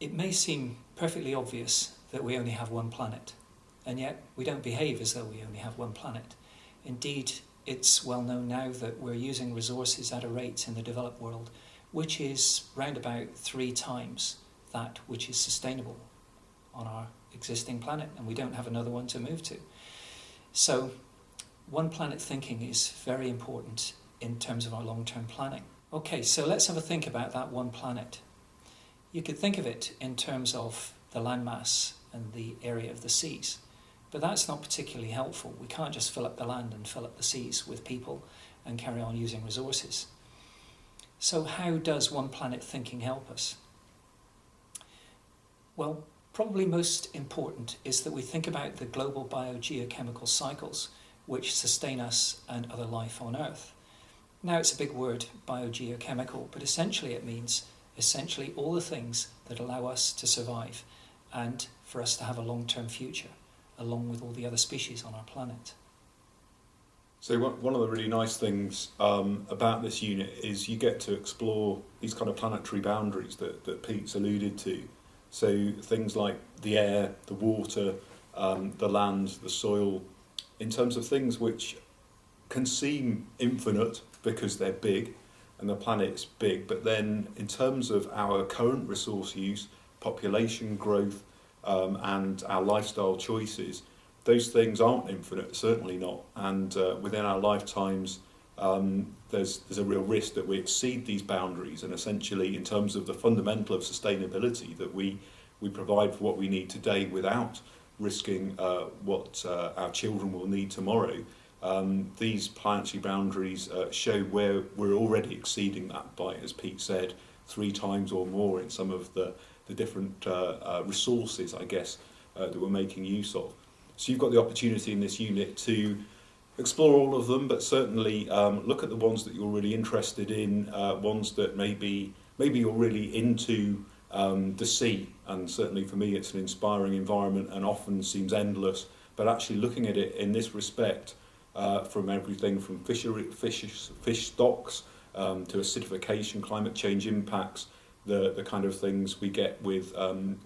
It may seem perfectly obvious that we only have one planet, and yet we don't behave as though we only have one planet. Indeed, it's well known now that we're using resources at a rate in the developed world which is round about 3 times that which is sustainable on our existing planet, and we don't have another one to move to. So one planet thinking is very important in terms of our long-term planning. Okay, so let's have a think about that one planet. You could think of it in terms of the landmass and the area of the seas, but that's not particularly helpful. We can't just fill up the land and fill up the seas with people and carry on using resources. So how does one planet thinking help us? Well, probably most important is that we think about the global biogeochemical cycles which sustain us and other life on Earth. Now, it's a big word, biogeochemical, but essentially it means all the things that allow us to survive and for us to have a long-term future, along with all the other species on our planet. So one of the really nice things about this unit is you get to explore these kind of planetary boundaries that Pete's alluded to. So things like the air, the water, the land, the soil, in terms of things which can seem infinite because they're big and the planet's big, but then in terms of our current resource use, population growth, and our lifestyle choices, those things aren't infinite, certainly not. And within our lifetimes, there's a real risk that we exceed these boundaries, and essentially in terms of the fundamental of sustainability, that we provide for what we need today without risking what our children will need tomorrow. These planetary boundaries show where we're already exceeding that by, as Pete said, 3 times or more in some of the different resources, I guess, that we're making use of. So you've got the opportunity in this unit to explore all of them, but certainly look at the ones that you're really interested in, ones that maybe you're really into the sea, and certainly for me it's an inspiring environment and often seems endless, but actually looking at it in this respect, from everything from fish stocks to acidification, climate change impacts, the kind of things we get with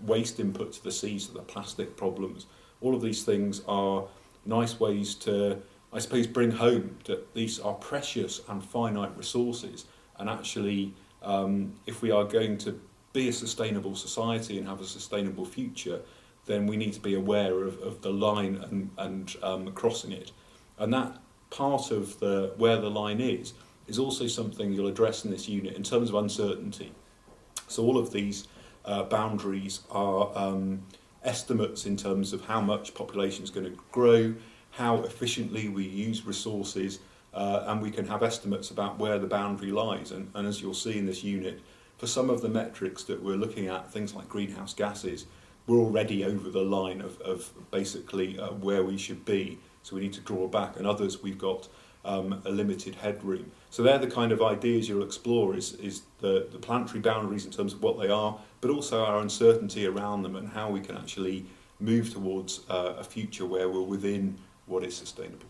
waste input to the seas, so the plastic problems. All of these things are nice ways to, I suppose, bring home that these are precious and finite resources, and actually if we are going to be a sustainable society and have a sustainable future, then we need to be aware of the line and crossing it. And that part of where the line is also something you'll address in this unit in terms of uncertainty. So all of these boundaries are estimates in terms of how much population is going to grow, how efficiently we use resources, and we can have estimates about where the boundary lies. And as you'll see in this unit, for some of the metrics that we're looking at, things like greenhouse gases, we're already over the line of basically where we should be. So we need to draw back, and others we've got a limited headroom. So they're the kind of ideas you'll explore, is the planetary boundaries in terms of what they are, but also our uncertainty around them and how we can actually move towards a future where we're within what is sustainable.